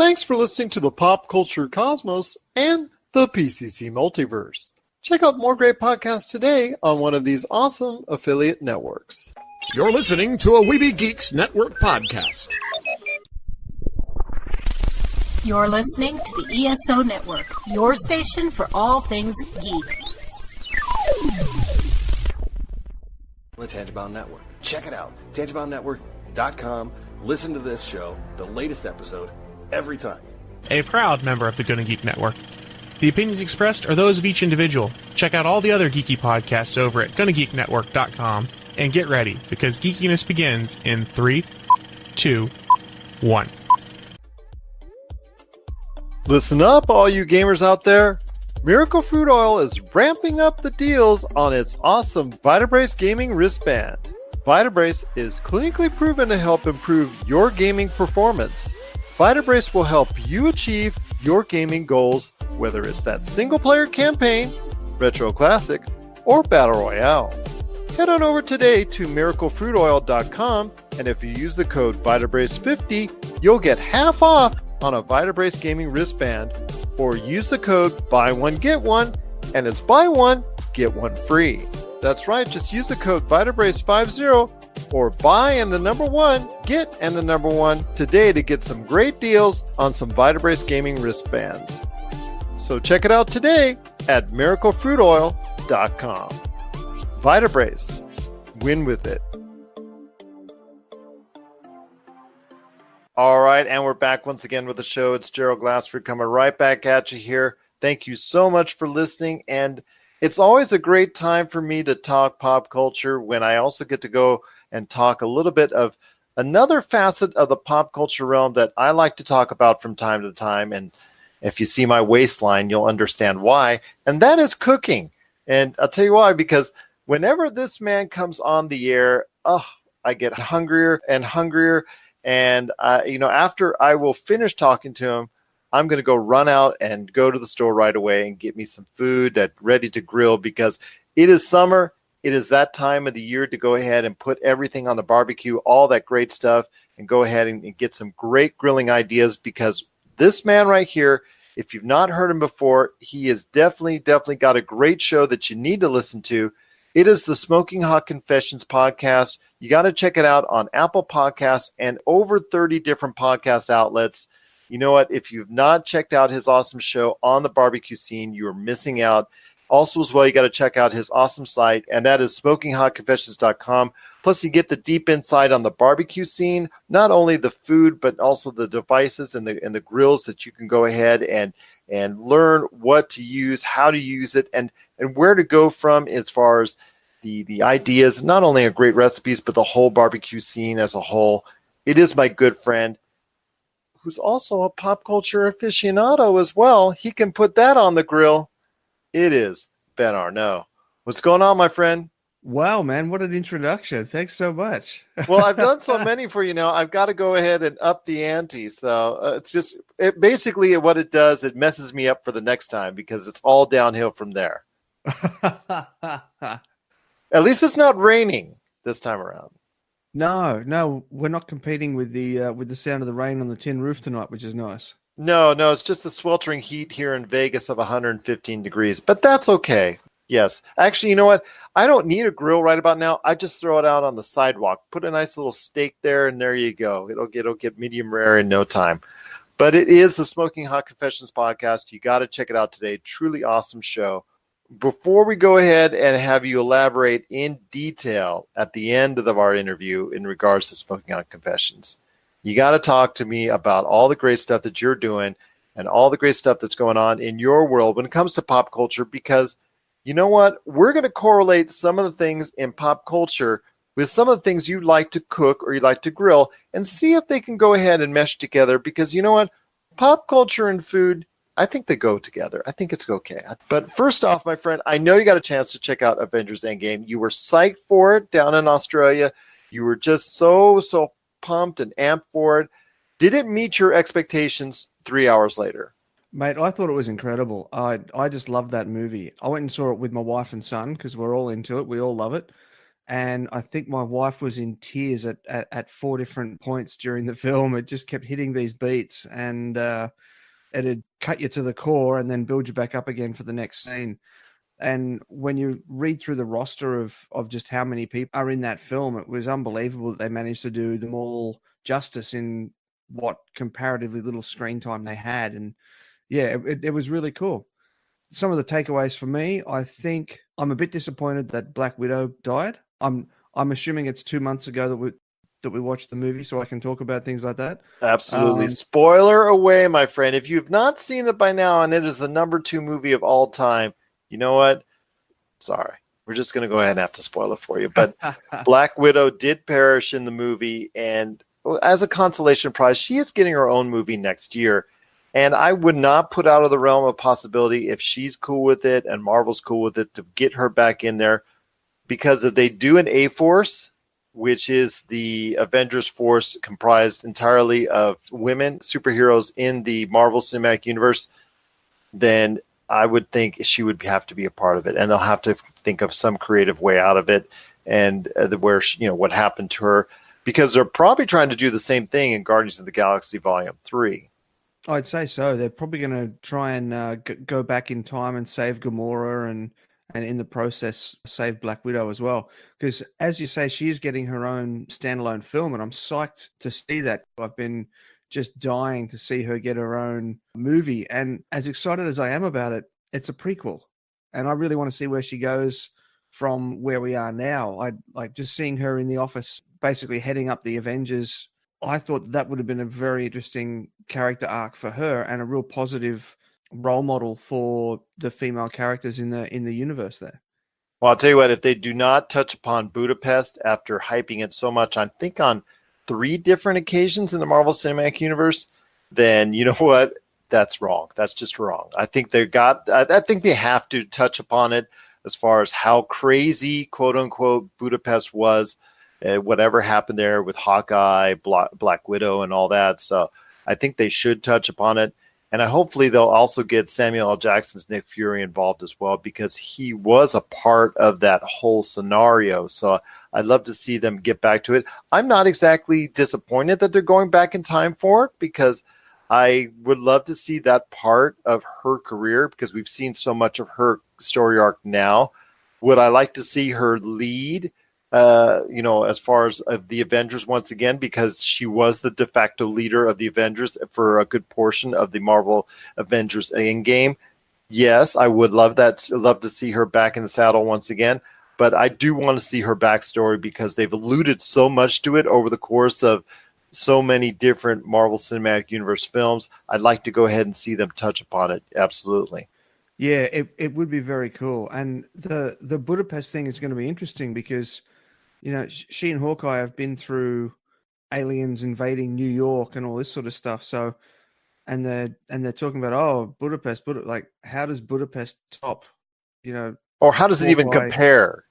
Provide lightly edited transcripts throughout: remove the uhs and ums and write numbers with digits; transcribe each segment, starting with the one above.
Thanks for listening to the Pop Culture Cosmos and the PCC Multiverse. Check out more great podcasts today on one of these awesome affiliate networks. You're listening to a Weeby Geeks Network podcast. You're listening to the ESO Network, your station for all things geek. The Tangibound Network. Check it out. TangiboundNetwork.com. Listen to this show, the latest episode, every time. A proud member of the Gonna Geek Network. The opinions expressed are those of each individual. Check out all the other geeky podcasts over at GonnaGeekNetwork.com and get ready, because geekiness begins in 3, 2, 1. Listen up, all you gamers out there. Miracle Fruit Oil is ramping up the deals on its awesome Vitabrace gaming wristband. Vitabrace is clinically proven to help improve your gaming performance. Vitabrace will help you achieve your gaming goals, whether it's that single-player campaign, retro classic, or battle royale. Head on over today to miraclefruitoil.com, and if you use the code Vitabrace50, you'll get half off on a Vitabrace gaming wristband, or use the code Buy One Get One, and it's buy one, get one free. That's right, just use the code Vitabrace50 or buy and the number one, get and the number one today to get some great deals on some Vitabrace gaming wristbands. So check it out today at miraclefruitoil.com. Vitabrace. Win with it. All right, and we're back once again with the show. It's Gerald Glassford coming right back at you here. Thank you so much for listening, and it's always a great time for me to talk pop culture when I also get to go and talk a little bit of another facet of the pop culture realm that I like to talk about from time to time. And if you see my waistline, you'll understand why. And that is cooking. And I'll tell you why, because whenever this man comes on the air, I get hungrier and hungrier. And, after I will finish talking to him, I'm going to go run out and go to the store right away and get me some food that's ready to grill, because it is summer. It is that time of the year to go ahead and put everything on the barbecue, all that great stuff, and go ahead and get some great grilling ideas, because this man right here, if you've not heard him before, he has definitely got a great show that you need to listen to. It is the Smoking Hot Confessions podcast. You got to check it out on Apple Podcasts and over 30 different podcast outlets. You know what? If you've not checked out his awesome show on the barbecue scene, you are missing out. Also, as well, you got to check out his awesome site, and that is SmokingHotConfessions.com. Plus, you get the deep insight on the barbecue scene, not only the food, but also the devices and the grills that you can go ahead and learn what to use, how to use it, and where to go from as far as the ideas, not only of great recipes, but the whole barbecue scene as a whole. It is my good friend, who's also a pop culture aficionado as well. He can put that on the grill. It is Ben Arnot. What's going on, my friend? Wow, man, what an introduction. Thanks so much. Well, I've done so many for you now. I've got to go ahead and up the ante. So basically what it does, it messes me up for the next time, because it's all downhill from there. At least it's not raining this time around. No, we're not competing with the sound of the rain on the tin roof tonight, which is nice. No, it's just the sweltering heat here in Vegas of 115 degrees, but that's okay. Yes. Actually, you know what? I don't need a grill right about now. I just throw it out on the sidewalk, put a nice little steak there, and there you go. It'll get medium rare in no time. But it is the Smoking Hot Confessions podcast. You got to check it out today. Truly awesome show. Before we go ahead and have you elaborate in detail at the end of our interview in regards to Smoking Hot Confessions, you got to talk to me about all the great stuff that you're doing and all the great stuff that's going on in your world when it comes to pop culture, because you know what? We're going to correlate some of the things in pop culture with some of the things you like to cook or you like to grill, and see if they can go ahead and mesh together, because you know what? Pop culture and food, I think they go together. I think it's okay. But first off, my friend, I know you got a chance to check out Avengers Endgame. You were psyched for it down in Australia. You were just so pumped and amped for it. Did it meet your expectations 3 hours later? Mate, I thought it was incredible. I just loved that movie. I went and saw it with my wife and son because we're all into it. We all love it. And I think my wife was in tears at 4 different points during the film. It just kept hitting these beats, and it'd cut you to the core and then build you back up again for the next scene. And when you read through the roster of just how many people are in that film, it was unbelievable that they managed to do them all justice in what comparatively little screen time they had. And yeah, it was really cool. Some of the takeaways for me, I think I'm a bit disappointed that Black Widow died. I'm assuming it's 2 months ago that we watched the movie, so I can talk about things like that. Absolutely. Spoiler away, my friend. If you've not seen it by now, and it is the number 2 movie of all time, you know what? Sorry. We're just going to go ahead and have to spoil it for you. But Black Widow did perish in the movie, and as a consolation prize, she is getting her own movie next year. And I would not put out of the realm of possibility, if she's cool with it and Marvel's cool with it, to get her back in there. Because if they do an A-Force, which is the Avengers force comprised entirely of women superheroes in the Marvel Cinematic Universe, then I would think she would have to be a part of it. And they'll have to think of some creative way out of it, and where what happened to her. Because they're probably trying to do the same thing in Guardians of the Galaxy Volume 3. I'd say so. They're probably going to try and go back in time and save Gamora and in the process save Black Widow as well. Because as you say, she is getting her own standalone film, and I'm psyched to see that. I've been just dying to see her get her own movie. And as excited as I am about it, it's a prequel. And I really want to see where she goes from where we are now. I like just seeing her in the office, basically heading up the Avengers. I thought that would have been a very interesting character arc for her, and a real positive role model for the female characters in the universe there. Well, I'll tell you what, if they do not touch upon Budapest after hyping it so much, I think on 3 different occasions in the Marvel Cinematic Universe, then you know what? That's wrong. That's just wrong. I think I think they have to touch upon it as far as how crazy, quote unquote, Budapest was. Whatever happened there with Hawkeye, Black Widow, and all that. So I think they should touch upon it. And hopefully they'll also get Samuel L. Jackson's Nick Fury involved as well, because he was a part of that whole scenario. So I'd love to see them get back to it. I'm not exactly disappointed that they're going back in time for it, because I would love to see that part of her career, because we've seen so much of her story arc now. Would I like to see her lead as far as the Avengers once again, because she was the de facto leader of the Avengers for a good portion of the Marvel Avengers Endgame? Yes, I would love that. Love to see her back in the saddle once again. But I do want to see her backstory, because they've alluded so much to it over the course of so many different Marvel Cinematic Universe films. I'd like to go ahead and see them touch upon it. Absolutely. Yeah, it would be very cool. And the Budapest thing is going to be interesting, because she and Hawkeye have been through aliens invading New York and all this sort of stuff. So, and they're talking about, Budapest, like, how does Budapest top? Or how does it even compare?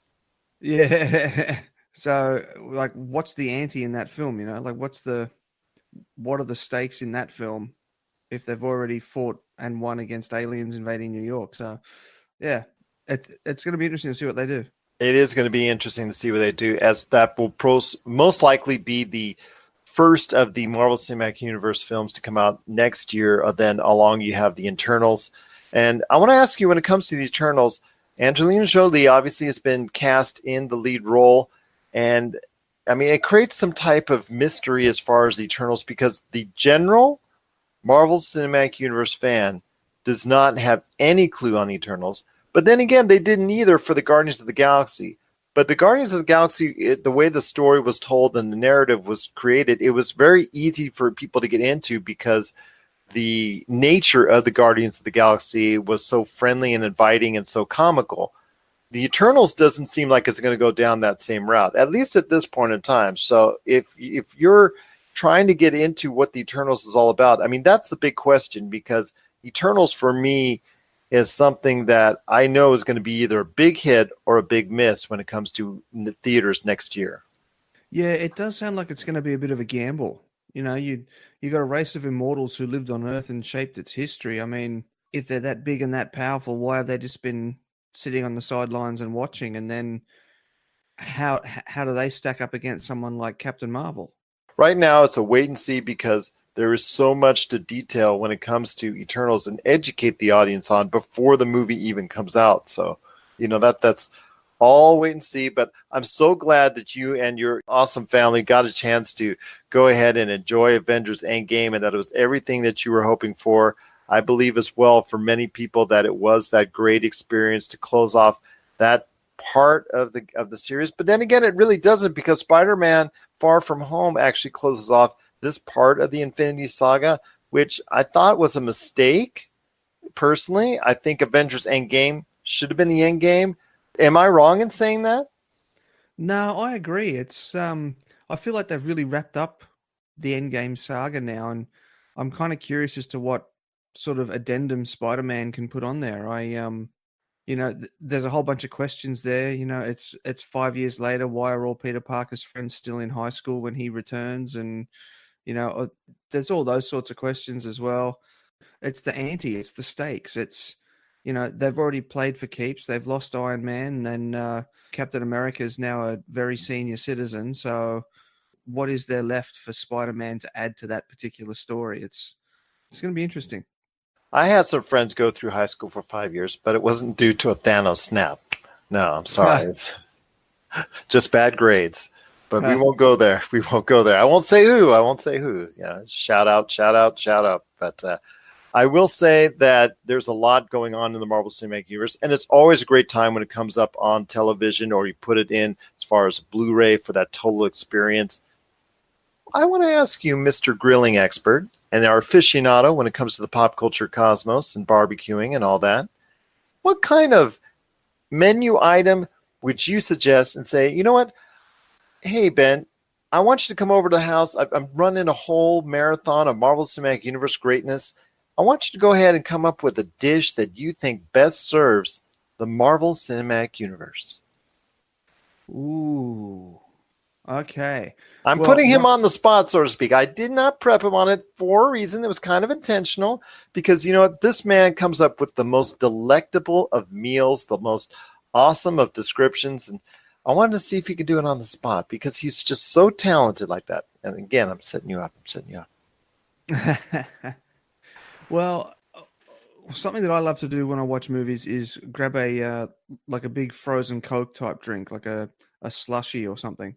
Yeah. So, like, what's the ante in that film? Like, what are the stakes in that film if they've already fought and won against aliens invading New York? So, yeah, it's going to be interesting to see what they do. It is going to be interesting to see what they do, as that will most likely be the first of the Marvel Cinematic Universe films to come out next year. Then along you have the Eternals. And I want to ask you, when it comes to the Eternals, Angelina Jolie obviously has been cast in the lead role. And I mean, it creates some type of mystery as far as the Eternals, because the general Marvel Cinematic Universe fan does not have any clue on the Eternals. But then again, they didn't either for the Guardians of the Galaxy. But the Guardians of the Galaxy, the way the story was told and the narrative was created, it was very easy for people to get into, because the nature of the Guardians of the Galaxy was so friendly and inviting and so comical. The Eternals doesn't seem like it's going to go down that same route, at least at this point in time. So if you're trying to get into what the Eternals is all about, I mean, that's the big question, because Eternals for me is something that I know is going to be either a big hit or a big miss when it comes to the theaters next year. Yeah, it does sound like it's going to be a bit of a gamble. You got a race of immortals who lived on Earth and shaped its history. I mean, if they're that big and that powerful, why have they just been sitting on the sidelines and watching? And then how do they stack up against someone like Captain Marvel? Right now, it's a wait and see because there is so much to detail when it comes to Eternals and educate the audience on before the movie even comes out. So, that's all wait and see. But I'm so glad that you and your awesome family got a chance to go ahead and enjoy Avengers Endgame, and that it was everything that you were hoping for. I believe as well for many people that it was that great experience to close off that part of the series. But then again, it really doesn't, because Spider-Man Far From Home actually closes off this part of the Infinity Saga, which I thought was a mistake. Personally, I think Avengers Endgame should have been the end game. Am I wrong in saying that? No, I agree. It's I feel like they've really wrapped up the Endgame saga now, and I'm kind of curious as to what sort of addendum Spider-Man can put on there. There's a whole bunch of questions there. It's 5 years later. Why are all Peter Parker's friends still in high school when he returns? And there's all those sorts of questions as well. It's the ante, it's the stakes. It's they've already played for keeps. They've lost Iron Man, and Captain America is now a very senior citizen. So, what is there left for Spider-Man to add to that particular story? It's going to be interesting. I had some friends go through high school for 5 years, but it wasn't due to a Thanos snap. No, I'm sorry. Just bad grades. But we won't go there. We won't go there. I won't say who. Shout out. But I will say that there's a lot going on in the Marvel Cinematic Universe, and it's always a great time when it comes up on television or you put it in as far as Blu-ray for that total experience. I want to ask you, Mr. Grilling expert, and our aficionado when it comes to the pop culture cosmos and barbecuing and all that, what kind of menu item would you suggest and say, you know what? Hey, Ben, I want you to come over to the house. I'm running a whole marathon of Marvel Cinematic Universe greatness. I want you to go ahead and come up with a dish that you think best serves the Marvel Cinematic Universe. Ooh. Okay. I'm putting him on the spot, so to speak. I did not prep him on it for a reason. It was kind of intentional because, you know what? This man comes up with the most delectable of meals, the most awesome of descriptions. And I wanted to see if he could do it on the spot because he's just so talented like that. And again, I'm setting you up. Well, something that I love to do when I watch movies is grab a big frozen Coke type drink, like a slushy or something.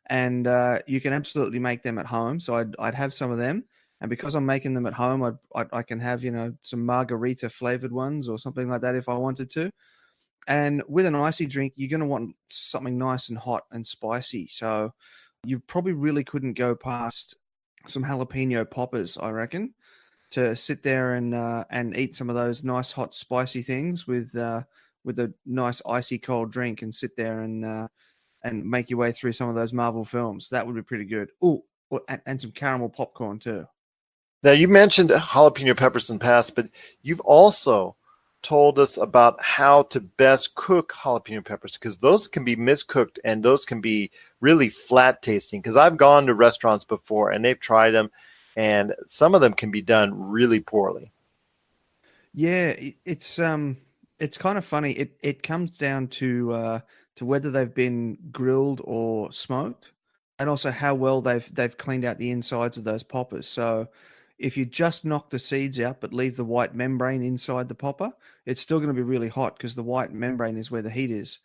And you can absolutely make them at home. So I'd have some of them. And because I'm making them at home, I can have, some margarita flavored ones or something like that if I wanted to. And with an icy drink, you're going to want something nice and hot and spicy. So you probably really couldn't go past some jalapeno poppers, I reckon, to sit there and eat some of those nice hot spicy things with a nice icy cold drink and sit there and make your way through some of those Marvel films. That would be pretty good. Oh, and some caramel popcorn too. Now, you mentioned jalapeno peppers in the past, but you've also told us about how to best cook jalapeno peppers because those can be miscooked and those can be really flat tasting. Because I've gone to restaurants before and they've tried them, and some of them can be done really poorly. Yeah, it's kind of funny. It comes down to whether they've been grilled or smoked, and also how well they've cleaned out the insides of those poppers. So if you just knock the seeds out but leave the white membrane inside the popper, it's still going to be really hot because the white membrane is where the heat is.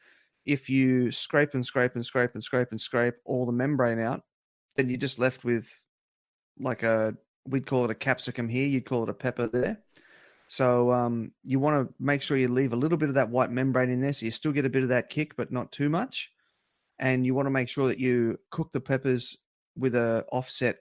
If you scrape and scrape and scrape and scrape and scrape all the membrane out, then you're just left with we'd call it a capsicum here, you'd call it a pepper there. So you want to make sure you leave a little bit of that white membrane in there so you still get a bit of that kick, but not too much. And you want to make sure that you cook the peppers with a offset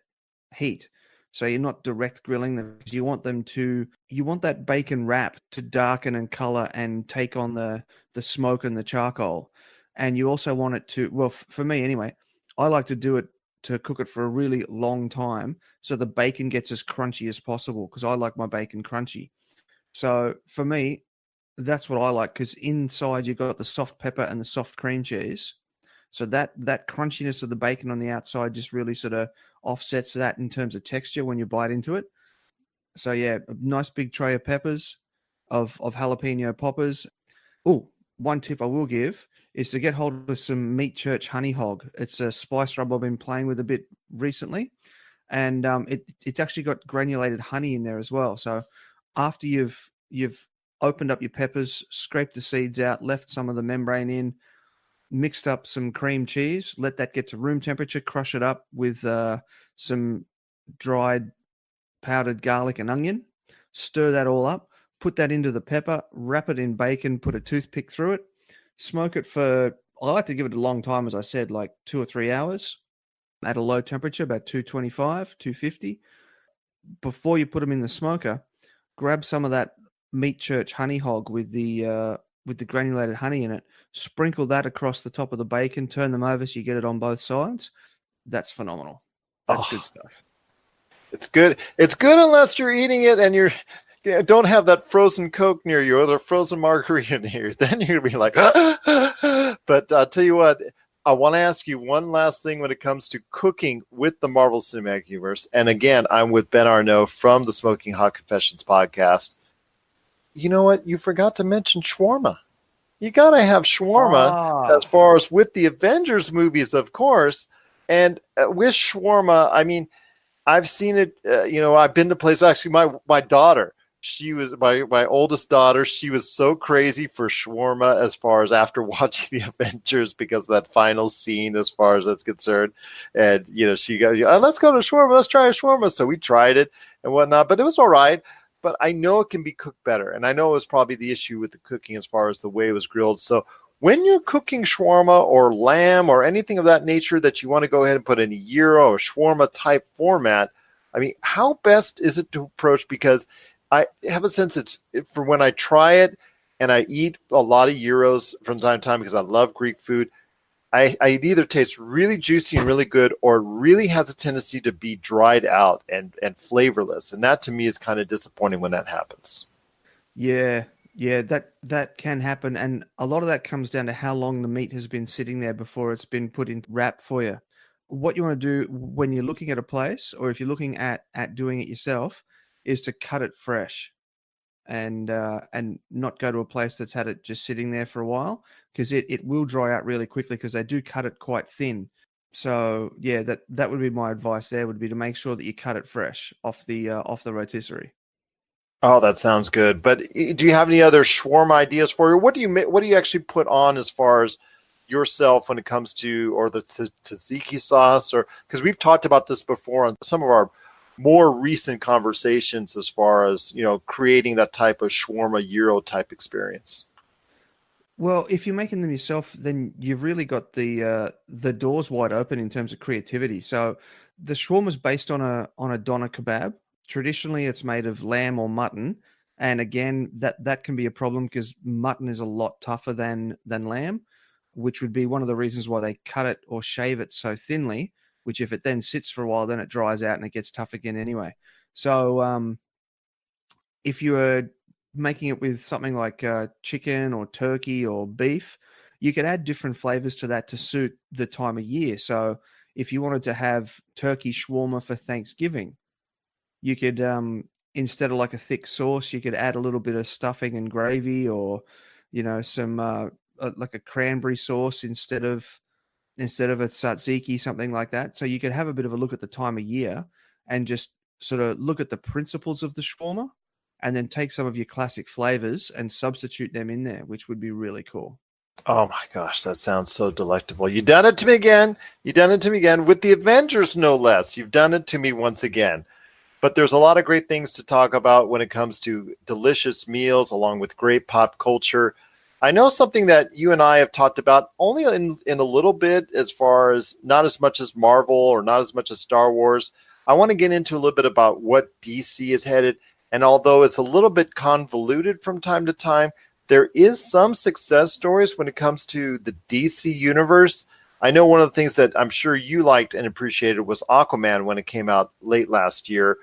heat. So you're not direct grilling them because you want that bacon wrap to darken and color and take on the smoke and the charcoal. And you also want it to, well, for me anyway, I like to do it to cook it for a really long time so the bacon gets as crunchy as possible because I like my bacon crunchy. So for me, that's what I like because inside you've got the soft pepper and the soft cream cheese. So that crunchiness of the bacon on the outside just really sort of offsets that in terms of texture when you bite into it. So yeah, a nice big tray of peppers, of jalapeno poppers. Oh, one tip I will give is to get hold of some Meat Church Honey Hog. It's a spice rub I've been playing with a bit recently, and it's actually got granulated honey in there as well. So after you've opened up your peppers, scraped the seeds out, left some of the membrane in, mixed up some cream cheese, let that get to room temperature, crush it up with some dried powdered garlic and onion, stir that all up, put that into the pepper, wrap it in bacon, put a toothpick through it, smoke it for, I like to give it a long time, as I said, like 2 or 3 hours at a low temperature, about 225, 250. Before you put them in the smoker, grab some of that Meat Church Honey Hog with the granulated honey in it, sprinkle that across the top of the bacon, turn them over so you get it on both sides. That's phenomenal. That's good stuff. It's good. It's good unless you're eating it and you don't have that frozen Coke near you or the frozen margarita near you. Then you're going to be like, But I'll tell you what, I want to ask you one last thing when it comes to cooking with the Marvel Cinematic Universe. And again, I'm with Ben Arnot from the Smoking Hot Confessions podcast. You know what? You forgot to mention shawarma. You got to have shawarma as far as with the Avengers movies, of course. And with shawarma, I mean, I've seen it, I've been to places. Actually, my daughter, she was my oldest daughter. She was so crazy for shawarma as far as after watching the Avengers because of that final scene as far as that's concerned. And, she goes, let's go to shawarma. Let's try a shawarma. So we tried it and whatnot, but it was all right. But I know it can be cooked better. And I know it was probably the issue with the cooking as far as the way it was grilled. So when you're cooking shawarma or lamb or anything of that nature that you want to go ahead and put in a gyro or shawarma type format, I mean, how best is it to approach? Because I have a sense for when I try it and I eat a lot of gyros from time to time because I love Greek food, it either tastes really juicy and really good or really has a tendency to be dried out and flavorless. And that to me is kind of disappointing when that happens. Yeah, that can happen. And a lot of that comes down to how long the meat has been sitting there before it's been put in wrap for you. What you want to do when you're looking at a place or if you're looking at doing it yourself is to cut it fresh and not go to a place that's had it just sitting there for a while because it will dry out really quickly because they do cut it quite thin. So yeah, that would be my advice there would be to make sure that you cut it fresh off the rotisserie. Oh, that sounds good. But do you have any other shawarma ideas for you? What do you actually put on as far as yourself when it comes to or the tzatziki sauce or because we've talked about this before on some of our more recent conversations as far as, creating that type of shawarma gyro type experience? Well, if you're making them yourself, then you've really got the doors wide open in terms of creativity. So the shawarma is based on a doner kebab. Traditionally, it's made of lamb or mutton. And again, that can be a problem because mutton is a lot tougher than lamb, which would be one of the reasons why they cut it or shave it so thinly, which if it then sits for a while, then it dries out and it gets tough again anyway. So if you are making it with something like chicken or turkey or beef, you could add different flavors to that to suit the time of year. So if you wanted to have turkey shawarma for Thanksgiving, you could, instead of like a thick sauce, you could add a little bit of stuffing and gravy or, some like a cranberry sauce instead of a tzatziki, something like that. So you could have a bit of a look at the time of year and just sort of look at the principles of the shawarma and then take some of your classic flavors and substitute them in there, which would be really cool. Oh my gosh, that sounds so delectable. You've done it to me again. With the Avengers, no less. You've done it to me once again. But there's a lot of great things to talk about when it comes to delicious meals along with great pop culture. I know something that you and I have talked about only in a little bit as far as not as much as Marvel or not as much as Star Wars. I want to get into a little bit about what DC is headed. And although it's a little bit convoluted from time to time, there is some success stories when it comes to the DC universe. I know one of the things that I'm sure you liked and appreciated was Aquaman when it came out late last year.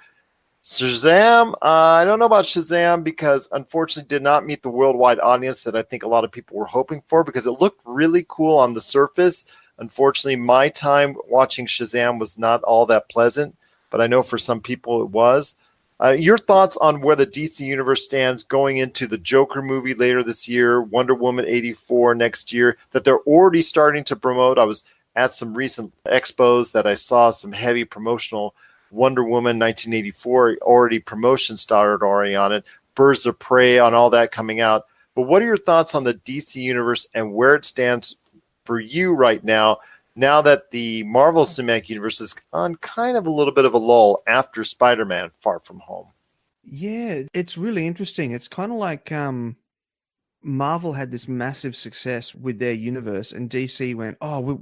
Shazam, I don't know about Shazam because unfortunately did not meet the worldwide audience that I think a lot of people were hoping for because it looked really cool on the surface. Unfortunately, my time watching Shazam was not all that pleasant, but I know for some people it was. Your thoughts on where the DC Universe stands going into the Joker movie later this year, Wonder Woman 84 next year, that they're already starting to promote. I was at some recent expos that I saw some heavy promotional Wonder Woman 1984 already promotion started already on it, Birds of Prey on all that coming out. But what are your thoughts on the DC Universe and where it stands for you right now that the Marvel Cinematic Universe is on kind of a little bit of a lull after Spider-Man Far From Home? Yeah, it's really interesting. It's kind of like Marvel had this massive success with their universe, and DC went, "Oh,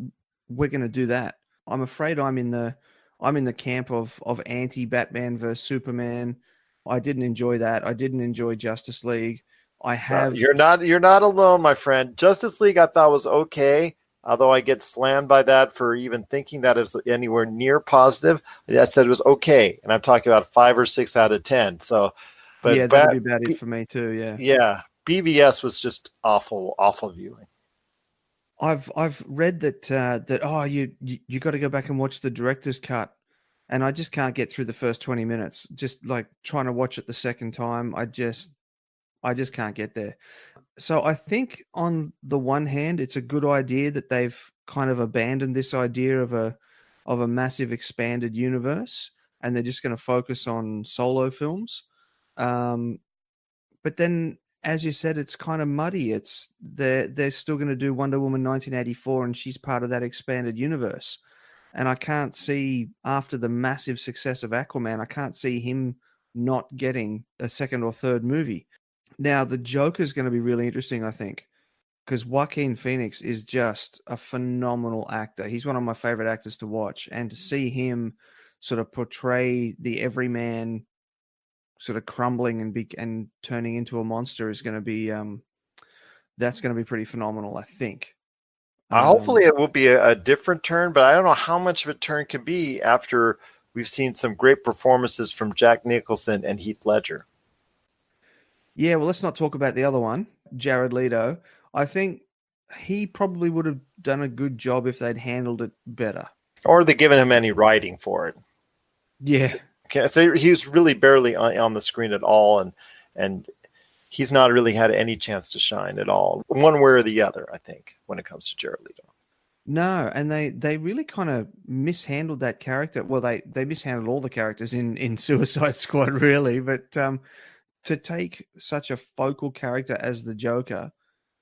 we're going to do that." I'm afraid I'm in the camp of anti-Batman versus Superman. I didn't enjoy that. I didn't enjoy Justice League. You're not alone, my friend. Justice League I thought was okay, although I get slammed by that for even thinking that it was anywhere near positive. I said it was okay, and I'm talking about 5 or 6 out of 10. So, but yeah, that would be about it for me too. Yeah, yeah. BVS was just awful viewing. I've read that you got to go back and watch the director's cut, and I just can't get through the first 20 minutes. Just like trying to watch it the second time, I just can't get there. So I think on the one hand, it's a good idea that they've kind of abandoned this idea of a massive expanded universe, and they're just going to focus on solo films. But then, as you said, it's kind of muddy. They're still going to do Wonder Woman 1984, and she's part of that expanded universe. And I can't see, after the massive success of Aquaman, I can't see him not getting a second or third movie. Now, the Joker is going to be really interesting, I think, because Joaquin Phoenix is just a phenomenal actor. He's one of my favorite actors to watch, and to see him sort of portray the everyman sort of crumbling and turning into a monster is going to be that's going to be pretty phenomenal, I think. Hopefully it will be a different turn, but I don't know how much of a turn can be after we've seen some great performances from Jack Nicholson and Heath Ledger. Yeah, well, let's not talk about the other one, Jared Leto. I think he probably would have done a good job if they'd handled it better. Or they given him any writing for it. Yeah. Okay, so he was really barely on the screen at all, and he's not really had any chance to shine at all, one way or the other, I think, when it comes to Jared Leto. No, and they really kind of mishandled that character. Well, they mishandled all the characters in Suicide Squad, really, but to take such a focal character as the Joker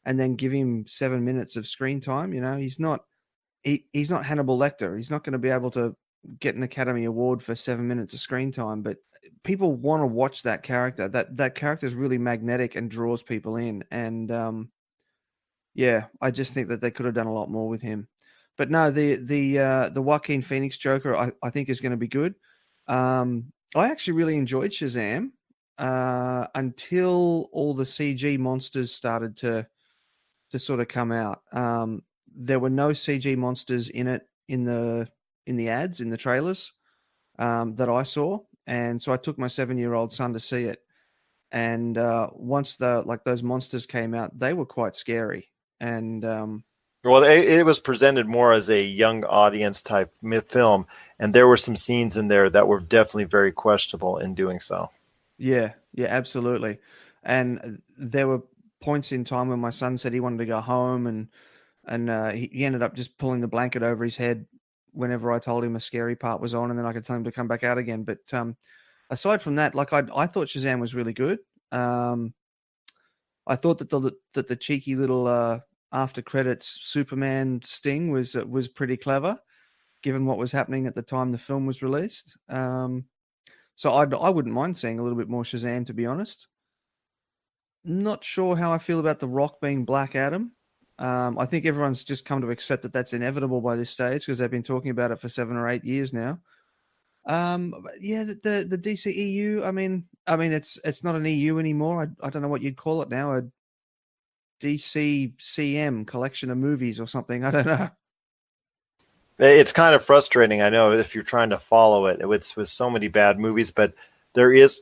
and then give him 7 minutes of screen time, he's not Hannibal Lecter. He's not going to be able to get an Academy Award for 7 minutes of screen time, but people want to watch that character. That character is really magnetic and draws people in. And I just think that they could have done a lot more with him. But no, the Joaquin Phoenix Joker, I think is going to be good. I actually really enjoyed Shazam. Until all the CG monsters started to sort of come out. There were no CG monsters in it in the ads, in the trailers that I saw, and so I took my 7-year-old son to see it. And once those monsters came out, they were quite scary. And well, it was presented more as a young audience type film, and there were some scenes in there that were definitely very questionable in doing so. Yeah, absolutely. And there were points in time when my son said he wanted to go home, and he ended up just pulling the blanket over his head whenever I told him a scary part was on, and then I could tell him to come back out again. But aside from that, I thought Shazam was really good. I thought that the cheeky little after credits Superman sting was pretty clever, given what was happening at the time the film was released. So I wouldn't mind seeing a little bit more Shazam, to be honest. Not sure how I feel about The Rock being Black Adam. I think everyone's just come to accept that that's inevitable by this stage because they've been talking about it for 7 or 8 years now. The DCEU. I mean, it's not an EU anymore. I don't know what you'd call it now. A DCCM collection of movies or something. I don't know. It's kind of frustrating, I know, if you're trying to follow it with so many bad movies, but there is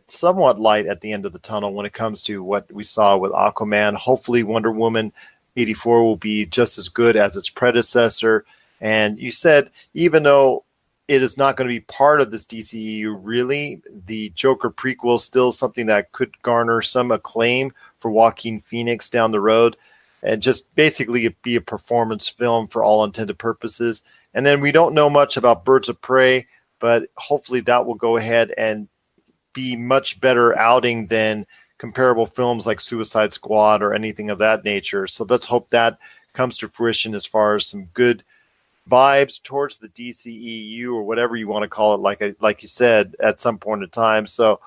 somewhat light at the end of the tunnel when it comes to what we saw with Aquaman. Hopefully Wonder Woman 84 will be just as good as its predecessor. And you said, even though it is not going to be part of this DCEU, really. The Joker prequel is still something that could garner some acclaim for Joaquin Phoenix down the road, and just basically be a performance film for all intended purposes. And then we don't know much about Birds of Prey, but hopefully that will go ahead and be much better outing than comparable films like Suicide Squad or anything of that nature. So let's hope that comes to fruition as far as some good vibes towards the DCEU or whatever you want to call it, like you said, at some point in time. So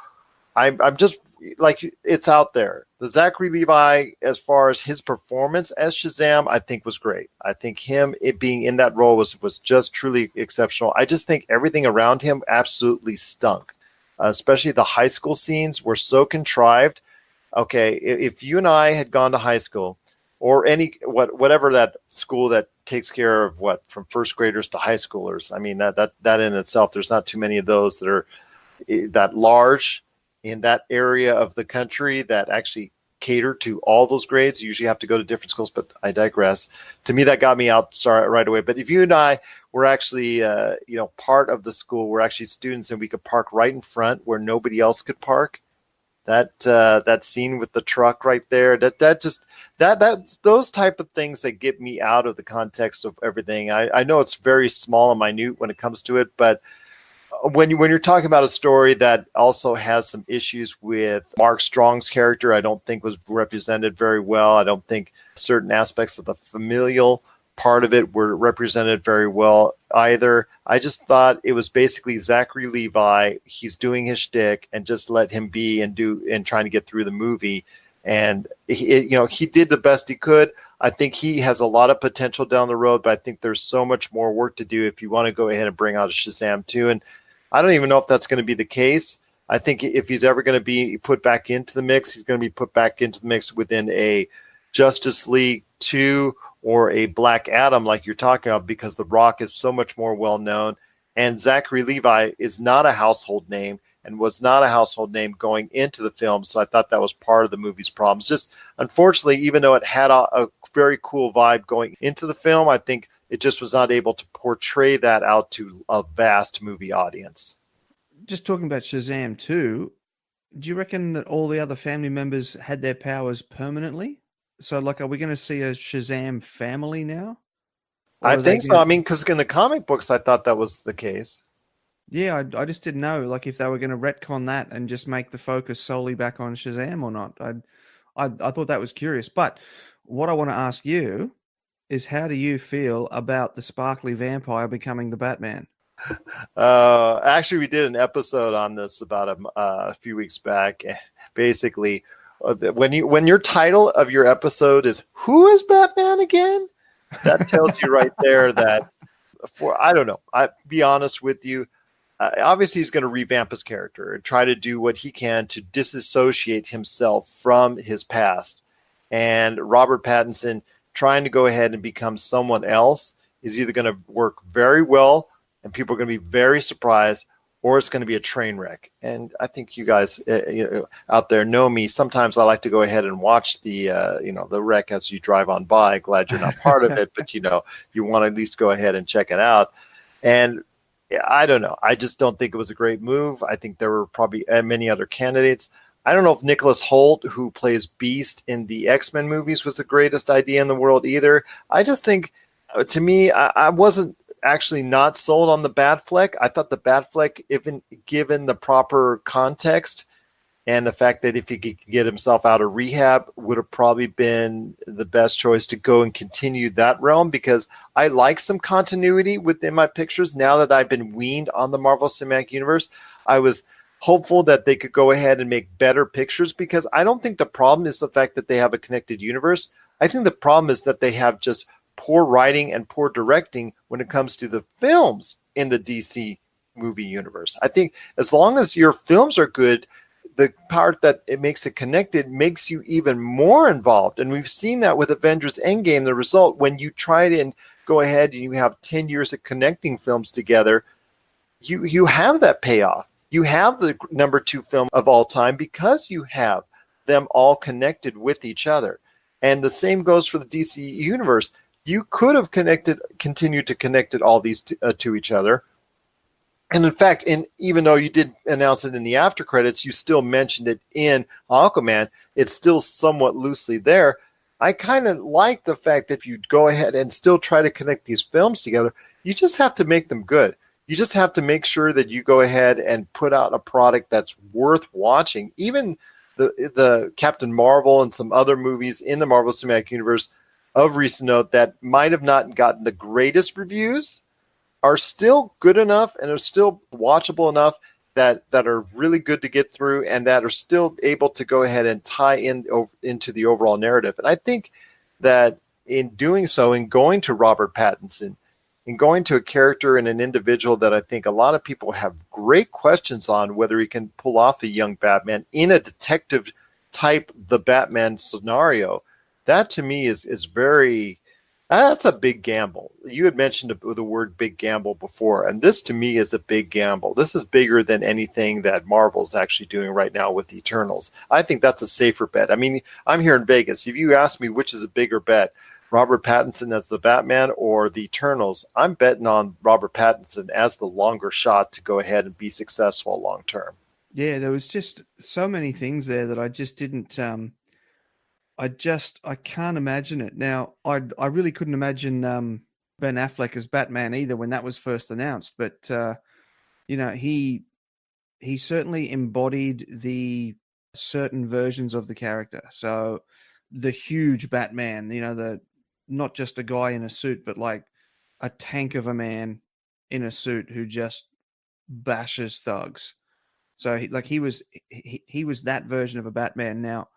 I'm just like, it's out there. The Zachary Levi, as far as his performance as Shazam, I think was great. I think it being in that role was just truly exceptional. I just think everything around him absolutely stunk. Especially the high school scenes were so contrived. Okay, if you and I had gone to high school, or whatever that school that takes care of from first graders to high schoolers, I mean that in itself, there's not too many of those that are that large in that area of the country that actually cater to all those grades. You usually have to go to different schools, but I digress. To me, that got me out right away. But if you and I were actually, part of the school, we're actually students, and we could park right in front where nobody else could park. That scene with the truck right there, that's those type of things that get me out of the context of everything. I know it's very small and minute when it comes to it, but when you're talking about a story that also has some issues with Mark Strong's character, I don't think was represented very well. I don't think certain aspects of the familial part of it were represented very well either. I just thought it was basically Zachary Levi. He's doing his shtick, and just let him be and trying to get through the movie. And he did the best he could. I think he has a lot of potential down the road, but I think there's so much more work to do if you want to go ahead and bring out a Shazam 2. And I don't even know if that's going to be the case. I think if he's ever going to be put back into the mix, he's going to be put back into the mix within a Justice League 2 or a Black Adam like you're talking about, because The Rock is so much more well-known. And Zachary Levi is not a household name and was not a household name going into the film. So I thought that was part of the movie's problems. Just unfortunately, even though it had a very cool vibe going into the film, I think it just was not able to portray that out to a vast movie audience. Just talking about Shazam 2, do you reckon that all the other family members had their powers permanently? So, are we going to see a Shazam family now? I think so. I mean, because in the comic books, I thought that was the case. Yeah, I just didn't know, if they were going to retcon that and just make the focus solely back on Shazam or not. I thought that was curious. But what I want to ask you is, how do you feel about the sparkly vampire becoming the Batman? Actually, we did an episode on this about a few weeks back. Basically, when your title of your episode is "Who is Batman again?" that tells you right there that I don't know. I be honest with you. Obviously, he's going to revamp his character and try to do what he can to disassociate himself from his past. And Robert Pattinson trying to go ahead and become someone else is either going to work very well and people are going to be very surprised, or it's going to be a train wreck. And I think you guys out there know me. Sometimes I like to go ahead and watch the wreck as you drive on by. Glad you're not part of it, but you want to at least go ahead and check it out. And I don't know. I just don't think it was a great move. I think there were probably many other candidates. I don't know if Nicholas Hoult, who plays Beast in the X-Men movies, was the greatest idea in the world either. I just think, to me, I wasn't actually not sold on the Batfleck. I thought the Batfleck, even given the proper context and the fact that if he could get himself out of rehab, would have probably been the best choice to go and continue that realm, because I like some continuity within my pictures. Now that I've been weaned on the Marvel Cinematic Universe, I was hopeful that they could go ahead and make better pictures, because I don't think the problem is the fact that they have a connected universe. I think the problem is that they have just poor writing and poor directing when it comes to the films in the DC movie universe. I think as long as your films are good, the part that it makes it connected makes you even more involved. And we've seen that with Avengers Endgame. The result, when you try to go ahead and you have 10 years of connecting films together, you have that payoff. You have the number 2 film of all time because you have them all connected with each other. And the same goes for the DC universe. You could have continued to connect all these to each other, And in fact, even though you did announce it in the after credits, you still mentioned it in Aquaman. It's still somewhat loosely there. I kind of like the fact that if you go ahead and still try to connect these films together, you just have to make them good. You just have to make sure that you go ahead and put out a product that's worth watching. Even the Captain Marvel and some other movies in the Marvel Cinematic Universe of recent note that might have not gotten the greatest reviews are still good enough and are still watchable enough that are really good to get through and that are still able to go ahead and tie into the overall narrative. And I think that in doing so, in going to Robert Pattinson, in going to a character and an individual that I think a lot of people have great questions on whether he can pull off a young Batman in a detective type, the Batman scenario, that to me is very... That's a big gamble. You had mentioned the word big gamble before, and this to me is a big gamble. This is bigger than anything that Marvel's actually doing right now with the Eternals. I think that's a safer bet. I mean, I'm here in Vegas. If you ask me which is a bigger bet, Robert Pattinson as the Batman or the Eternals, I'm betting on Robert Pattinson as the longer shot to go ahead and be successful long term. Yeah, there was just so many things there that I just didn't... I can't imagine it. Now, I really couldn't imagine Ben Affleck as Batman either when that was first announced. But he certainly embodied the certain versions of the character. So the huge Batman, the not just a guy in a suit, but like a tank of a man in a suit who just bashes thugs. So he was that version of a Batman. Now,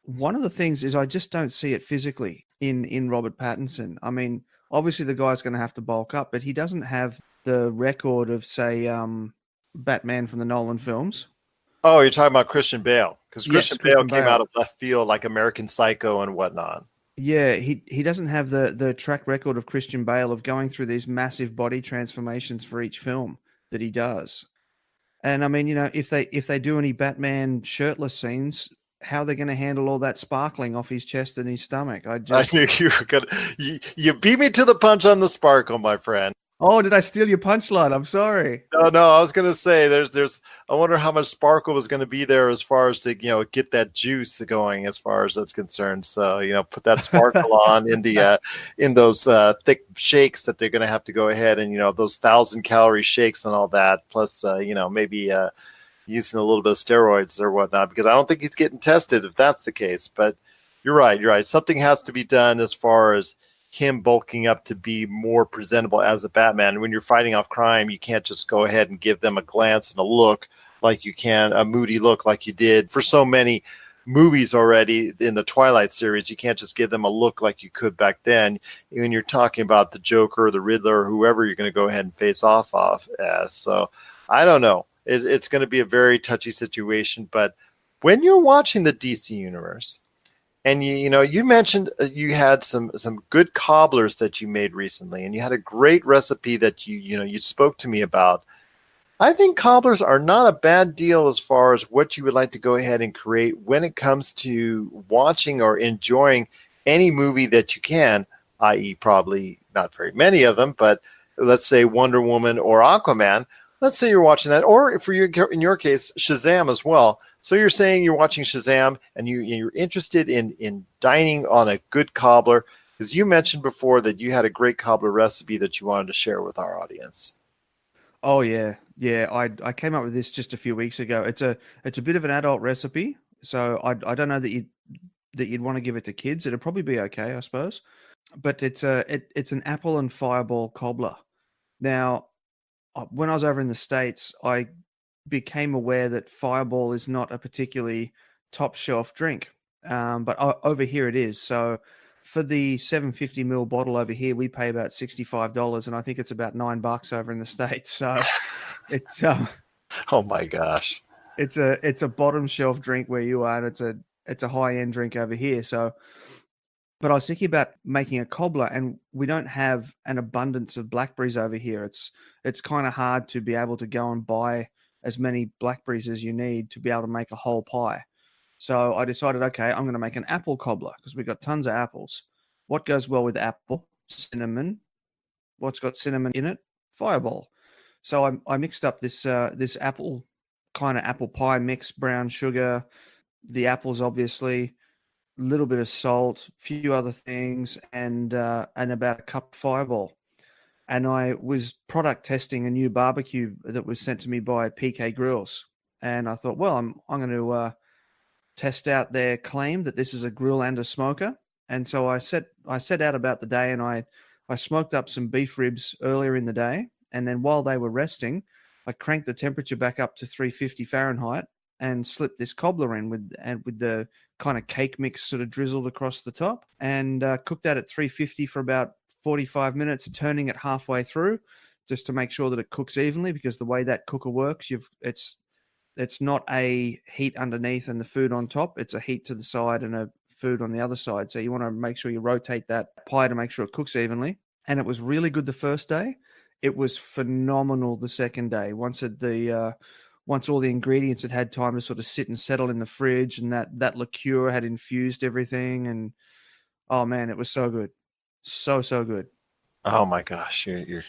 one of the things is I just don't see it physically in Robert Pattinson. I mean, obviously the guy's going to have to bulk up, but he doesn't have the record of, say, Batman from the Nolan films. Oh, you're talking about Christian Bale, because Christian Bale came Bale out of left field like American Psycho and whatnot. Yeah, he doesn't have the track record of Christian Bale of going through these massive body transformations for each film that he does. And I mean, if they do any Batman shirtless scenes, how they're going to handle all that sparkling off his chest and his stomach? I knew you were gonna. You beat me to the punch on the sparkle, my friend. Oh, did I steal your punchline? I'm sorry. No. I was gonna say there's. I wonder how much sparkle was going to be there as far as to get that juice going as far as that's concerned. So put that sparkle on in those thick shakes that they're going to have to go ahead and those 1,000-calorie shakes and all that. Plus maybe using a little bit of steroids or whatnot, because I don't think he's getting tested if that's the case. But you're right. Something has to be done as far as him bulking up to be more presentable as a Batman. When you're fighting off crime, you can't just go ahead and give them a glance and a look like you can, a moody look like you did for so many movies already in the Twilight series. You can't just give them a look like you could back then. When you're talking about the Joker or the Riddler or whoever you're going to go ahead and face off as. So I don't know. It's going to be a very touchy situation. But when you're watching the DC universe, and you mentioned you had some good cobblers that you made recently, and you had a great recipe that you spoke to me about. I think cobblers are not a bad deal as far as what you would like to go ahead and create when it comes to watching or enjoying any movie that you can, i.e. probably not very many of them, but let's say Wonder Woman or Aquaman. Let's say you're watching that, or for you, in your case, Shazam as well. So you're saying you're watching Shazam and you're interested in dining on a good cobbler, because you mentioned before that you had a great cobbler recipe that you wanted to share with our audience. Oh yeah. I came up with this just a few weeks ago. It's a bit of an adult recipe, so I don't know that you'd want to give it to kids. It'd probably be okay, I suppose. But it's an apple and fireball cobbler. Now, when I was over in the States, I became aware that Fireball is not a particularly top shelf drink, but over here it is. So for the 750ml bottle over here, we pay about $65, and I think it's about $9 over in the States. So it's oh my gosh, it's a bottom shelf drink where you are, and it's a high end drink over here. So, but I was thinking about making a cobbler, and we don't have an abundance of blackberries over here. It's kind of hard to be able to go and buy as many blackberries as you need to be able to make a whole pie. So I decided, okay, I'm going to make an apple cobbler because we've got tons of apples. What goes well with apple? Cinnamon. What's got cinnamon in it? Fireball. So I mixed up this apple kind of apple pie mix, brown sugar, the apples obviously, a little bit of salt, a few other things, and about a cup of Fireball. And I was product testing a new barbecue that was sent to me by PK Grills, and I thought, well, I'm going to test out their claim that this is a grill and a smoker. And so I set out about the day, and I smoked up some beef ribs earlier in the day, and then while they were resting, I cranked the temperature back up to 350 Fahrenheit and slipped this cobbler in with the kind of cake mix sort of drizzled across the top, and cooked that at 350 for about 45 minutes, turning it halfway through just to make sure that it cooks evenly, because the way that cooker works, it's not a heat underneath and the food on top. It's a heat to the side and a food on the other side. So you want to make sure you rotate that pie to make sure it cooks evenly. And it was really good the first day. It was phenomenal the second day. Once all the ingredients had time to sort of sit and settle in the fridge, and that liqueur had infused everything. And oh man, it was so good. So good. Oh my gosh, you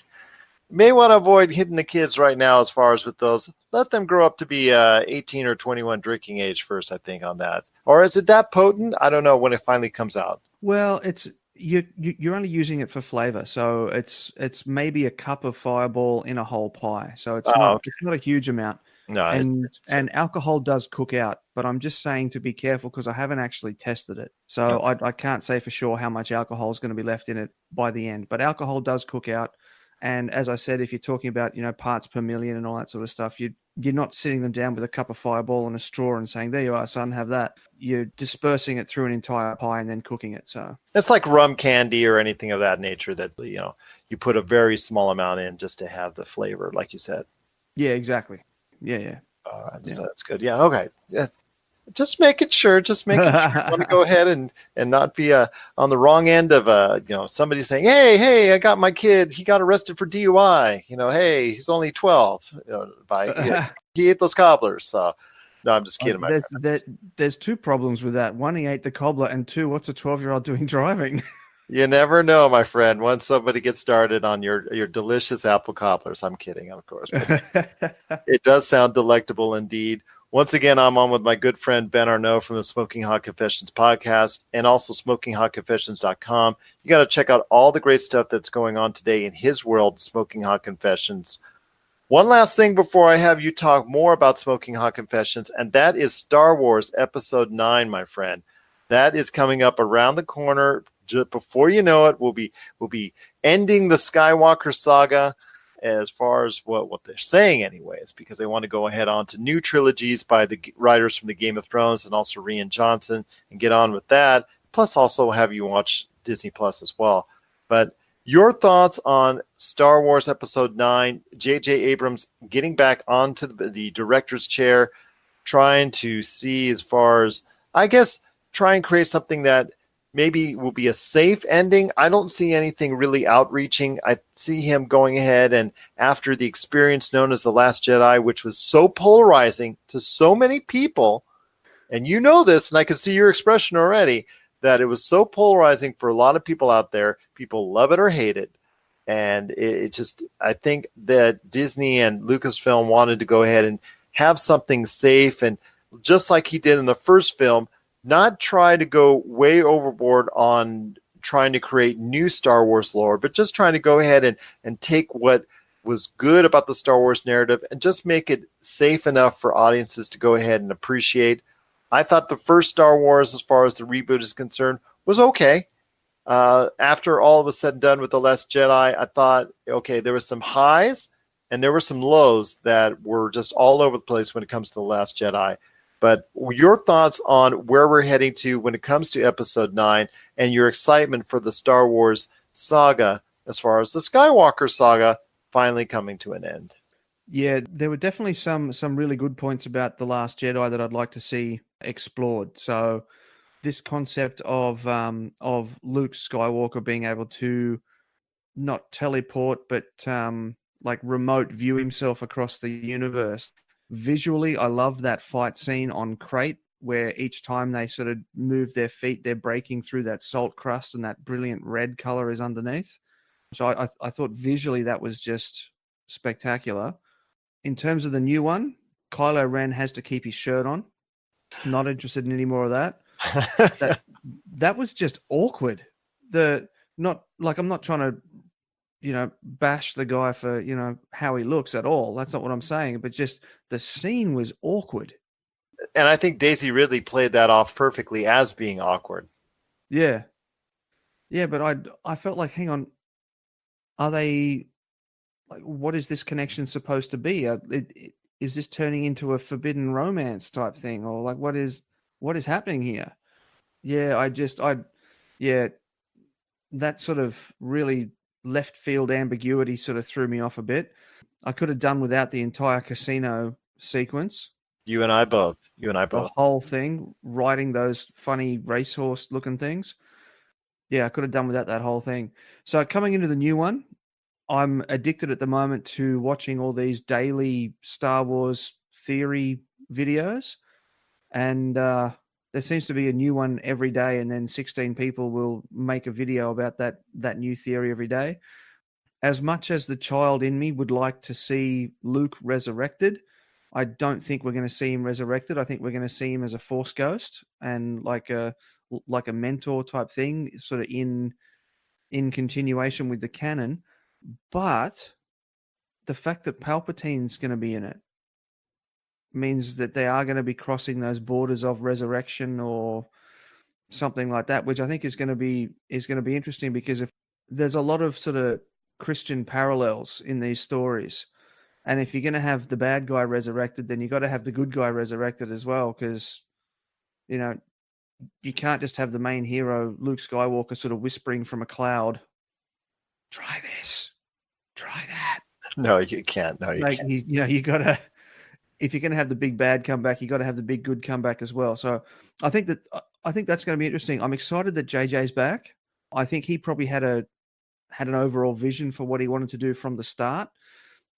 may want to avoid hitting the kids right now as far as with those. Let them grow up to be 18 or 21 drinking age first, I think, on that. Or is it that potent? I don't know when it finally comes out. Well, it's you're only using it for flavor, so it's maybe a cup of Fireball in a whole pie. So it's not a huge amount. No, and alcohol does cook out, but I'm just saying to be careful because I haven't actually tested it. So I can't say for sure how much alcohol is going to be left in it by the end. But alcohol does cook out. And as I said, if you're talking about, parts per million and all that sort of stuff, you're not sitting them down with a cup of Fireball and a straw and saying, there you are, son, have that. You're dispersing it through an entire pie and then cooking it. So it's like rum candy or anything of that nature that, you put a very small amount in just to have the flavor, like you said. Yeah, exactly. Yeah. So that's good. Yeah. Okay. Yeah. Just making sure. I want to go ahead and not be on the wrong end of somebody saying, hey, I got my kid. He got arrested for DUI. Hey, he's only 12. He ate those cobblers. So no, I'm just kidding. There's two problems with that. One, he ate the cobbler, and two, what's a 12-year-old doing driving? You never know, my friend. Once somebody gets started on your delicious apple cobblers, I'm kidding, of course. But it does sound delectable indeed. Once again, I'm on with my good friend Ben Arnot from the Smoking Hot Confessions podcast and also SmokingHotConfessions.com. You got to check out all the great stuff that's going on today in his world, Smoking Hot Confessions. One last thing before I have you talk more about Smoking Hot Confessions, and that is Star Wars Episode 9, my friend. That is coming up around the corner. Just before you know it, we'll be ending the Skywalker saga as far as what they're saying anyways, because they want to go ahead on to new trilogies by the writers from the Game of Thrones and also Rian Johnson and get on with that. Plus also have you watch Disney Plus as well. But your thoughts on Star Wars Episode 9, J.J. Abrams getting back onto the director's chair, trying to see as far as, I guess, try and create something that maybe will be a safe ending. I don't see anything really outreaching. I see him going ahead and after the experience known as The Last Jedi, which was so polarizing to so many people, and you know this, and I can see your expression already, that it was so polarizing for a lot of people out there. People love it or hate it. And it just, I think that Disney and Lucasfilm wanted to go ahead and have something safe. And just like he did in the first film, not try to go way overboard on trying to create new Star Wars lore, but just trying to go ahead and take what was good about the Star Wars narrative and just make it safe enough for audiences to go ahead and appreciate. I thought the first Star Wars, as far as the reboot is concerned, was okay. After all was said and done with The Last Jedi, I thought, okay, there was some highs and there were some lows that were just all over the place when it comes to The Last Jedi. But your thoughts on where we're heading to when it comes to Episode 9 and your excitement for the Star Wars saga as far as the Skywalker saga finally coming to an end. Yeah, there were definitely some really good points about The Last Jedi that I'd like to see explored. So this concept of Luke Skywalker being able to not teleport, but like remote view himself across the universe. Visually, I loved that fight scene on Crate, where each time they sort of move their feet, they're breaking through that salt crust and that brilliant red color is underneath. So I thought visually that was just spectacular. In terms of the new one, Kylo Ren has to keep his shirt on. Not interested in any more of that. That was just awkward. I'm not trying to, bash the guy for, how he looks at all. That's not what I'm saying. But just the scene was awkward. And I think Daisy Ridley played that off perfectly as being awkward. Yeah. Yeah, but I felt like, hang on, are they, like, what is this connection supposed to be? Is this turning into a forbidden romance type thing? Or like, what is happening here? Yeah, that sort of really left field ambiguity sort of threw me off a bit. I could have done without the entire casino sequence. You and I both. The whole thing, riding those funny racehorse looking things. Yeah, I could have done without that whole thing. So coming into the new one, I'm addicted at the moment to watching all these daily Star Wars theory videos. And there seems to be a new one every day, and then 16 people will make a video about that new theory every day. As much as the child in me would like to see Luke resurrected, I don't think we're going to see him resurrected. I think we're going to see him as a Force ghost and like a mentor type thing, sort of in continuation with the canon. But the fact that Palpatine's going to be in it means that they are going to be crossing those borders of resurrection or something like that, which I think is going to be interesting, because if there's a lot of sort of Christian parallels in these stories, and if you're going to have the bad guy resurrected, then you got to have the good guy resurrected as well, because you can't just have the main hero Luke Skywalker sort of whispering from a cloud, "Try this, try that." No, you can't. No, you can't. You got to. If you're going to have the big bad come back, you got to have the big good come back as well. So I think that's going to be interesting. I'm excited that JJ's back. I think he probably had an overall vision for what he wanted to do from the start.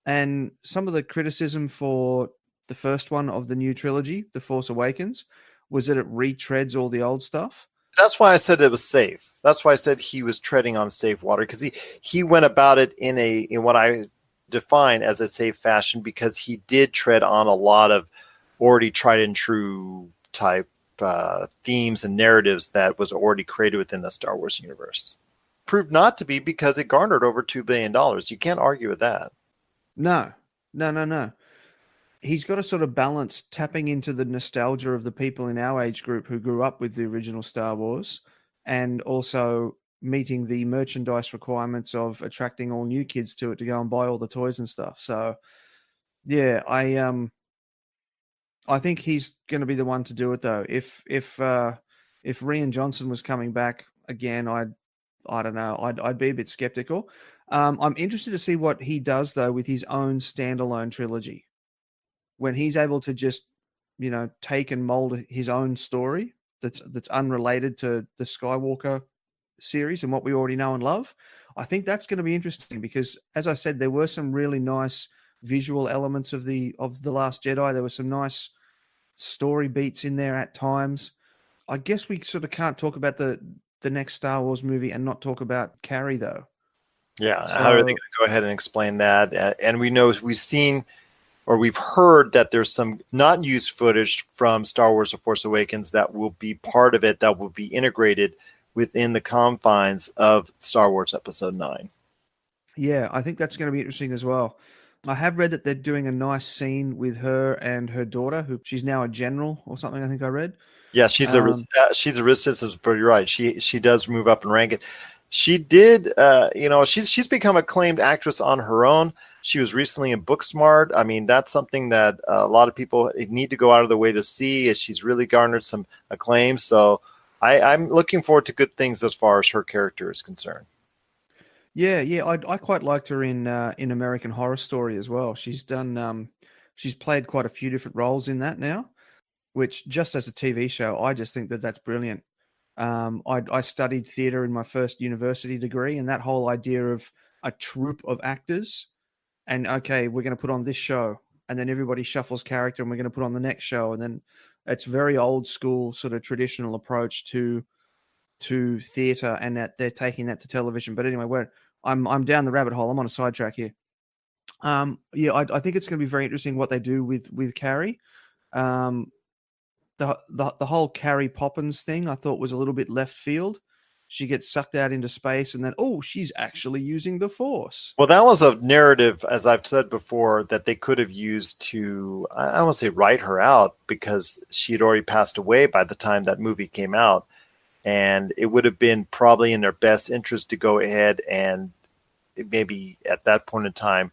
And some of the criticism for the first one of the new trilogy, The Force Awakens, was that it retreads all the old stuff. That's why I said it was safe. That's why I said he was treading on safe water, because he went about it in what I define as a safe fashion, because he did tread on a lot of already tried and true type themes and narratives that was already created within the Star Wars universe. Proved not to be, because it garnered over $2 billion. You can't argue with that. No. He's got to sort of balance tapping into the nostalgia of the people in our age group who grew up with the original Star Wars, and also meeting the merchandise requirements of attracting all new kids to it to go and buy all the toys and stuff. So yeah, I think he's going to be the one to do it though. If Rian Johnson was coming back again, I don't know, I'd be a bit skeptical. I'm interested to see what he does though with his own standalone trilogy, when he's able to just take and mold his own story that's unrelated to the Skywalker series and what we already know and love. I think that's going to be interesting, because as I said, there were some really nice visual elements of the Last Jedi. There were some nice story beats in there at times. I guess we sort of can't talk about the next Star Wars movie and not talk about Carrie though. Yeah, so, how are they going to go ahead and explain that? And we know we've heard that there's some not used footage from Star Wars: The Force Awakens that will be part of it, that will be integrated within the confines of Star Wars Episode 9. Yeah, I think that's going to be interesting as well. I have read that they're doing a nice scene with her and her daughter, who she's now a general or something, I think I read. Yeah, she's a risk citizen, pretty right. She does move up in rank. She did, she's become an acclaimed actress on her own. She was recently in Booksmart. I mean, that's something that a lot of people need to go out of their way to see, as she's really garnered some acclaim. So I'm looking forward to good things as far as her character is concerned. Yeah, I quite liked her in American Horror Story as well. She's done, she's played quite a few different roles in that now, which just as a TV show, I just think that that's brilliant. I studied theatre in my first university degree, and that whole idea of a troupe of actors, and okay, we're going to put on this show, and then everybody shuffles character, and we're going to put on the next show, and then it's very old school sort of traditional approach to theatre, and that they're taking that to television. But anyway, I'm down the rabbit hole. I'm on a sidetrack here. Yeah, I think it's going to be very interesting what they do with Carrie. Um, the whole Carrie Poppins thing I thought was a little bit left field. She gets sucked out into space, and then she's actually using the Force. Well, that was a narrative, as I've said before, that they could have used to, I don't want to say write her out, because she had already passed away by the time that movie came out. And it would have been probably in their best interest to go ahead and maybe at that point in time,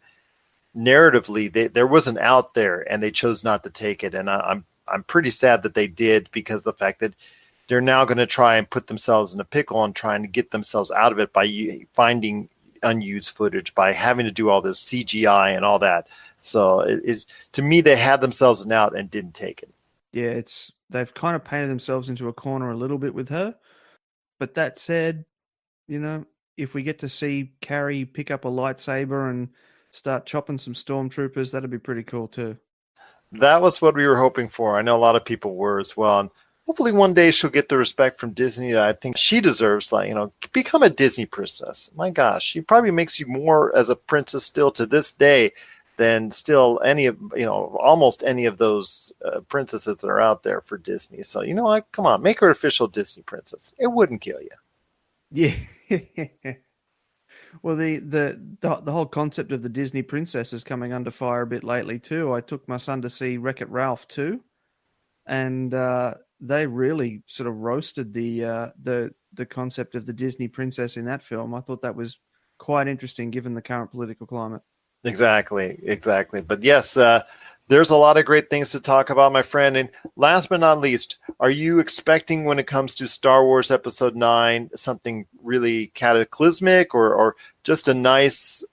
narratively, there was an out there and they chose not to take it. And I'm pretty sad that they did, because the fact that they're now going to try and put themselves in a pickle and trying to get themselves out of it by finding unused footage, by having to do all this CGI and all that. So to me, they had themselves an out and didn't take it. Yeah, they've kind of painted themselves into a corner a little bit with her. But that said, if we get to see Carrie pick up a lightsaber and start chopping some stormtroopers, that'd be pretty cool too. That was what we were hoping for. I know a lot of people were as well. And hopefully one day she'll get the respect from Disney that I think she deserves. Become a Disney princess. My gosh, she probably makes you more as a princess still to this day than still almost any of those princesses that are out there for Disney. So, you know what? Come on, make her official Disney princess. It wouldn't kill you. Yeah. Well, the whole concept of the Disney princess is coming under fire a bit lately too. I took my son to see Wreck-It Ralph 2, and they really sort of roasted the concept of the Disney princess in that film. I thought that was quite interesting given the current political climate. Exactly. But yes, there's a lot of great things to talk about, my friend. And last but not least, are you expecting, when it comes to Star Wars Episode 9, something really cataclysmic or just a nice,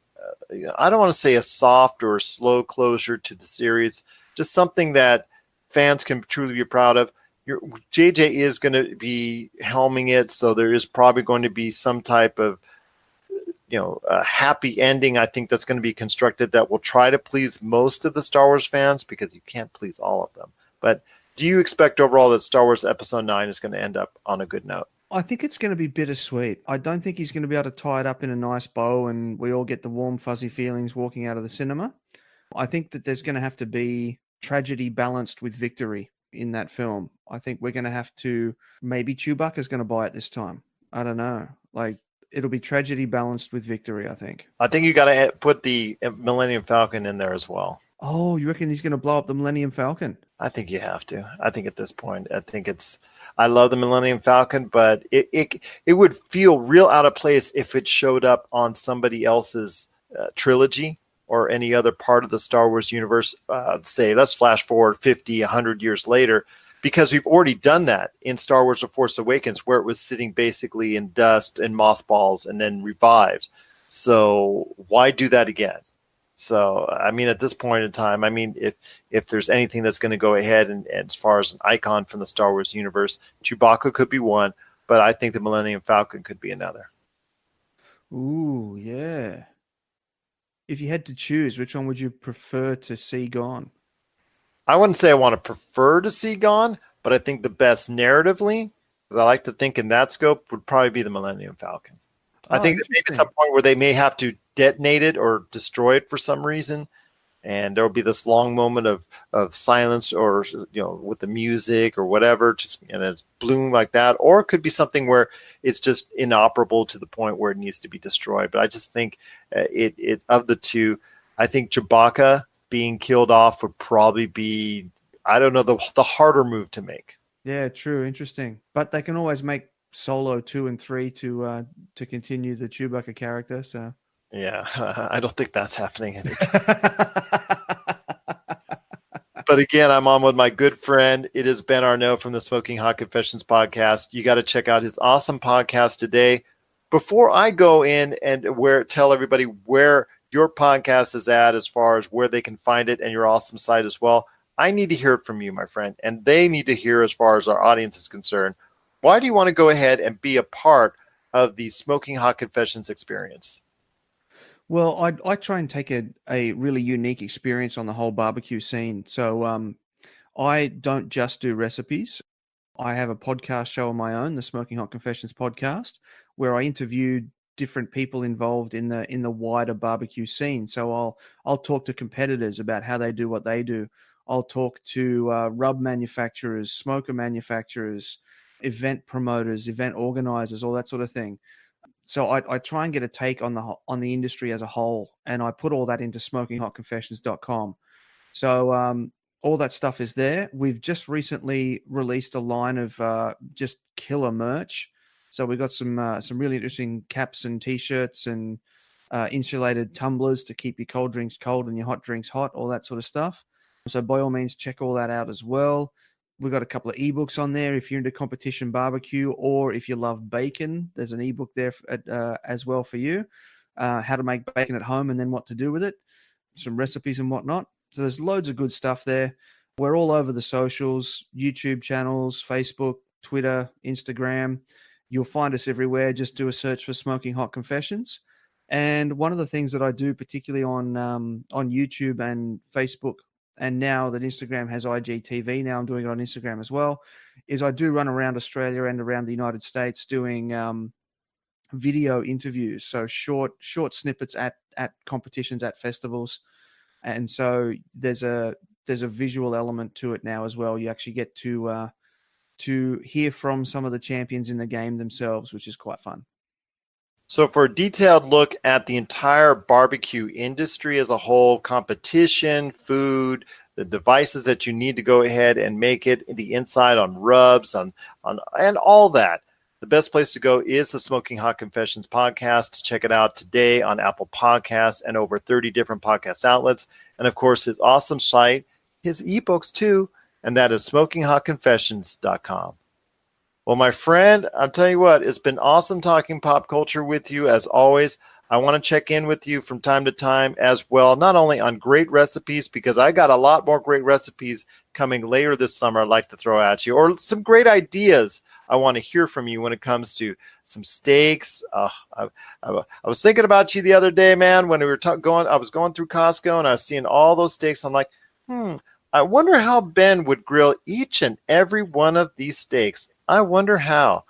I don't want to say a soft or a slow closure to the series, just something that fans can truly be proud of? JJ is going to be helming it, so there is probably going to be some type of a happy ending, I think, that's going to be constructed that will try to please most of the Star Wars fans, because you can't please all of them. But do you expect overall that Star Wars Episode 9 is going to end up on a good note? I think it's going to be bittersweet. I don't think he's going to be able to tie it up in a nice bow and we all get the warm, fuzzy feelings walking out of the cinema. I think that there's going to have to be tragedy balanced with victory in that film. I think we're going to have to, maybe Chewbacca's going to buy it this time. I don't know. It'll be tragedy balanced with victory, I think. I think you got to put the Millennium Falcon in there as well. Oh, you reckon he's going to blow up the Millennium Falcon? I think you have to. I think at this point, I love the Millennium Falcon, but it would feel real out of place if it showed up on somebody else's trilogy or any other part of the Star Wars universe. Say, let's flash forward 50, 100 years later, because we've already done that in Star Wars The Force Awakens, where it was sitting basically in dust and mothballs and then revived. So why do that again? So, I mean, at this point in time, I mean, if there's anything that's going to go ahead and as far as an icon from the Star Wars universe, Chewbacca could be one, but I think the Millennium Falcon could be another. Ooh, yeah. If you had to choose, which one would you prefer to see gone? I wouldn't say I want to prefer to see gone, but I think the best narratively, because I like to think in that scope, would probably be the Millennium Falcon. I think that maybe it's a point where they may have to detonate it or destroy it for some reason, and there will be this long moment of silence, or with the music or whatever, and it's bloom like that. Or it could be something where it's just inoperable to the point where it needs to be destroyed. But I just think it of the two, I think Chewbacca being killed off would probably be, I don't know, the harder move to make. Yeah, true, interesting. But they can always make Solo 2 and 3 to continue the Chewbacca character. So yeah, I don't think that's happening anytime. But again, I'm on with my good friend. It is Ben Arnot from the Smoking Hot Confessions podcast. You got to check out his awesome podcast today. Before I go in and tell everybody where your podcast is at as far as where they can find it and your awesome site as well, I need to hear it from you, my friend, and they need to hear as far as our audience is concerned. Why do you want to go ahead and be a part of the Smoking Hot Confessions experience? Well, I try and take a really unique experience on the whole barbecue scene. So I don't just do recipes. I have a podcast show of my own, the Smoking Hot Confessions podcast, where I interviewed different people involved in the wider barbecue scene. So I'll talk to competitors about how they do what they do. I'll talk to rub manufacturers, smoker manufacturers, event promoters, event organizers, all that sort of thing. So I try and get a take on the industry as a whole, and I put all that into SmokingHotConfessions.com. So all that stuff is there. We've just recently released a line of just killer merch. So we got some really interesting caps and T-shirts and insulated tumblers to keep your cold drinks cold and your hot drinks hot, all that sort of stuff. So by all means, check all that out as well. We've got a couple of ebooks on there if you're into competition barbecue, or if you love bacon, there's an ebook there as well for you. How to make bacon at home and then what to do with it, some recipes and whatnot. So there's loads of good stuff there. We're all over the socials, YouTube channels, Facebook, Twitter, Instagram. You'll find us everywhere. Just do a search for Smoking Hot Confessions. And one of the things that I do, particularly on YouTube and Facebook, and now that Instagram has IGTV, now I'm doing it on Instagram as well, is I do run around Australia and around the United States doing video interviews. So short snippets at competitions, at festivals. And so there's a visual element to it now as well. You actually get to hear from some of the champions in the game themselves, which is quite fun. So for a detailed look at the entire barbecue industry as a whole, competition, food, the devices that you need to go ahead and make it, the inside on rubs, on and all that, the best place to go is the Smoking Hot Confessions podcast. Check it out today on Apple Podcasts and over 30 different podcast outlets. And of course, his awesome site, his ebooks too, and that is SmokingHotConfessions.com. Well, my friend, I'll tell you what, it's been awesome talking pop culture with you as always. I want to check in with you from time to time as well, not only on great recipes, because I got a lot more great recipes coming later this summer I'd like to throw at you, or some great ideas I want to hear from you when it comes to some steaks. I was thinking about you the other day, man, when we were I was going through Costco and I was seeing all those steaks. I'm like, I wonder how Ben would grill each and every one of these steaks. I wonder how.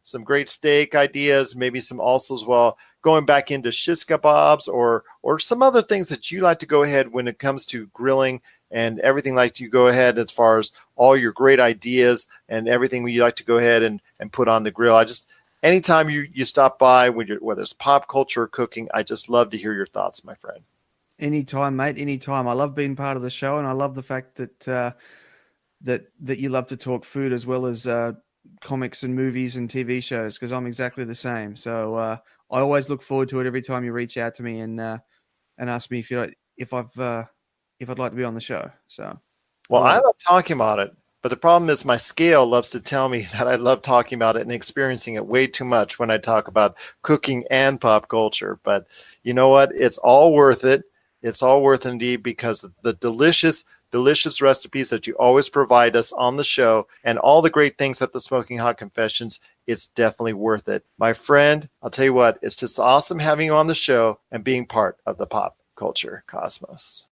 Some great steak ideas, maybe some also as well, going back into shish kebabs or some other things that you like to go ahead when it comes to grilling and everything, like you go ahead as far as all your great ideas and everything you like to go ahead and put on the grill. Anytime you stop by, whether it's pop culture or cooking, I just love to hear your thoughts, my friend. Anytime, mate, anytime. I love being part of the show, and I love the fact that that you love to talk food as well as comics and movies and TV shows, because I'm exactly the same. So I always look forward to it every time you reach out to me and ask me if I'd like to be on the show. So, well, I love talking about it, but the problem is my scale loves to tell me that I love talking about it and experiencing it way too much when I talk about cooking and pop culture. But you know what? It's all worth it. It's all worth it indeed, because of the delicious recipes that you always provide us on the show and all the great things at the Smoking Hot Confessions. It's definitely worth it. My friend, I'll tell you what, it's just awesome having you on the show and being part of the pop culture cosmos.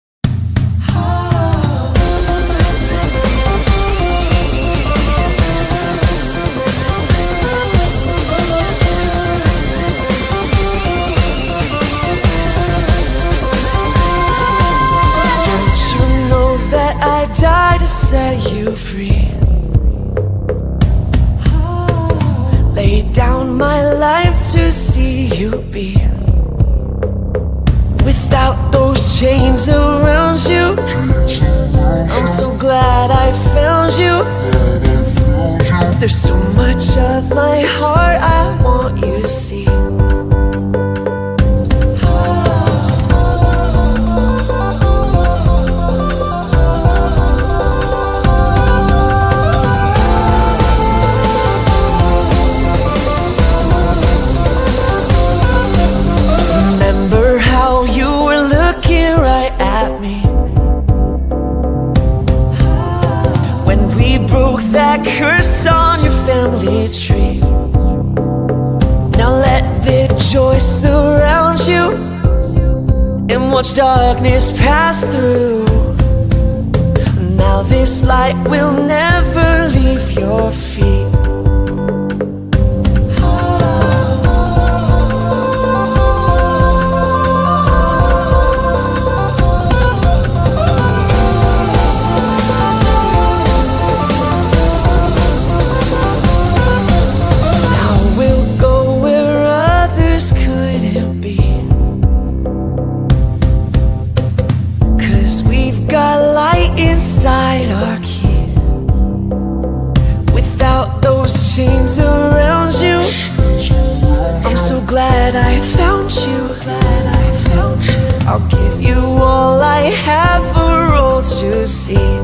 That I died to set you free. Lay down my life to see you be. Without those chains around you, I'm so glad I found you. There's so much of my heart I want you to see. That curse on your family tree. Now let the joy surround you and watch darkness pass through. Now this light will never leave your feet. chains around you. I'm so glad I found you. I'll give you all I have for all to see.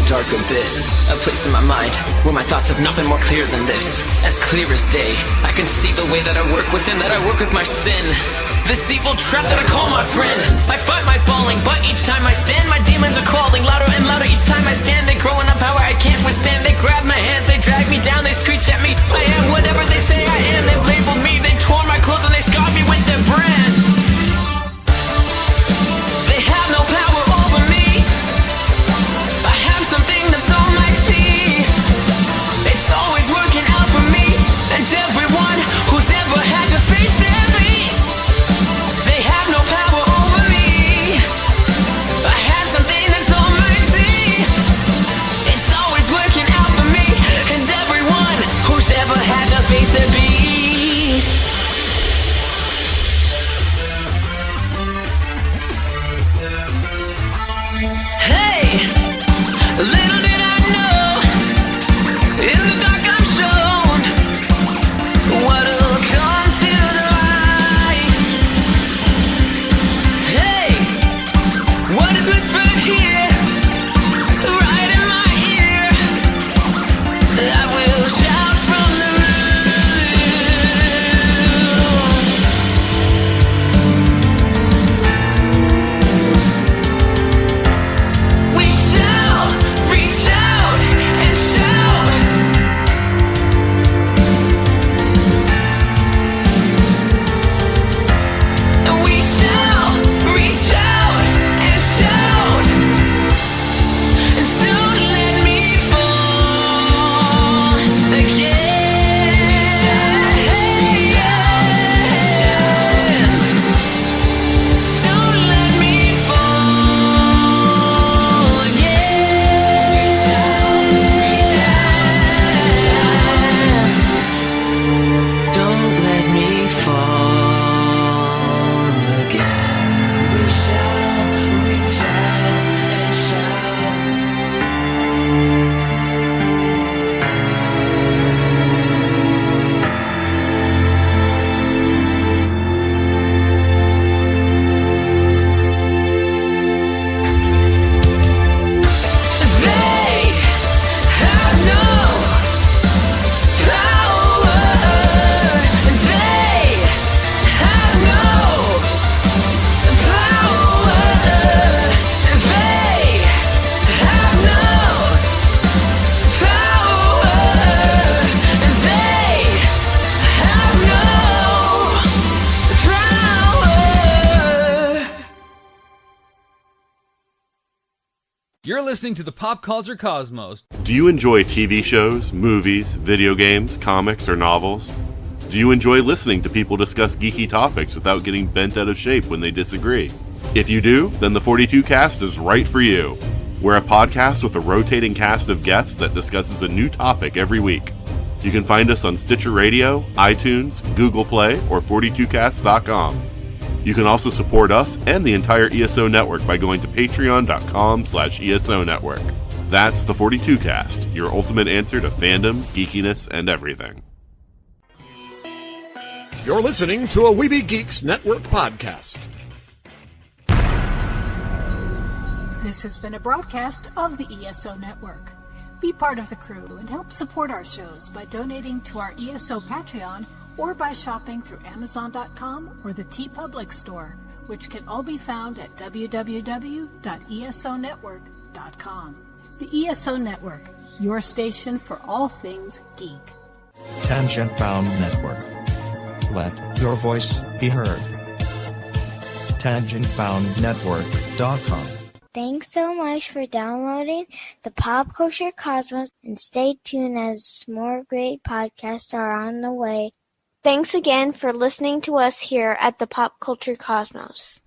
Dark abyss, a place in my mind where my thoughts have not been more clear than this. As clear as day, I can see the way that I work within, that I work with my sin. This evil trap that I call my friend. I fight my falling, but each time I stand, my demons are calling louder and louder. Each time I stand, they grow in a power I can't withstand. They grab my hands, they drag me down, they screech at me. I am whatever they say I am. They've labeled me, they tore my clothes and they scarred me with their brand. They have no power over me. I have something that's almighty. It's always working out for me and everyone who's ever had to face their beast. They have no power over me. I have something that's almighty. It's always working out for me and everyone who's ever had to face their beast. Hey! Little did I know, in the dark I'm shown what'll come to the light. Hey, what is whispered here, right in my ear? I will shout from the roofs. We shall reach out and shout. And we shall reach out and shout. And don't let me fall again. Don't let me fall again. Don't let me fall again. We shall reach out and shout. They have no power. They have no power. They have no power. They have no power. You're listening to the Pop Culture Cosmos. Do you enjoy TV shows, movies, video games, comics, or novels? Do you enjoy listening to people discuss geeky topics without getting bent out of shape when they disagree? If you do, then the 42 Cast is right for you. We're a podcast with a rotating cast of guests that discusses a new topic every week. You can find us on Stitcher Radio, iTunes, Google Play, or 42cast.com. You can also support us and the entire ESO network by going to patreon.com/ESO network. That's the 42 Cast, your ultimate answer to fandom, geekiness, and everything. You're listening to a Weeby Geeks Network podcast. This has been a broadcast of the ESO Network. Be part of the crew and help support our shows by donating to our ESO Patreon or by shopping through Amazon.com or the TeePublic store, which can all be found at www.esonetwork.com. The ESO Network, your station for all things geek. Tangent Bound Network. Let your voice be heard. TangentBoundNetwork.com. Thanks so much for downloading the Pop Culture Cosmos, and stay tuned as more great podcasts are on the way. Thanks again for listening to us here at the Pop Culture Cosmos.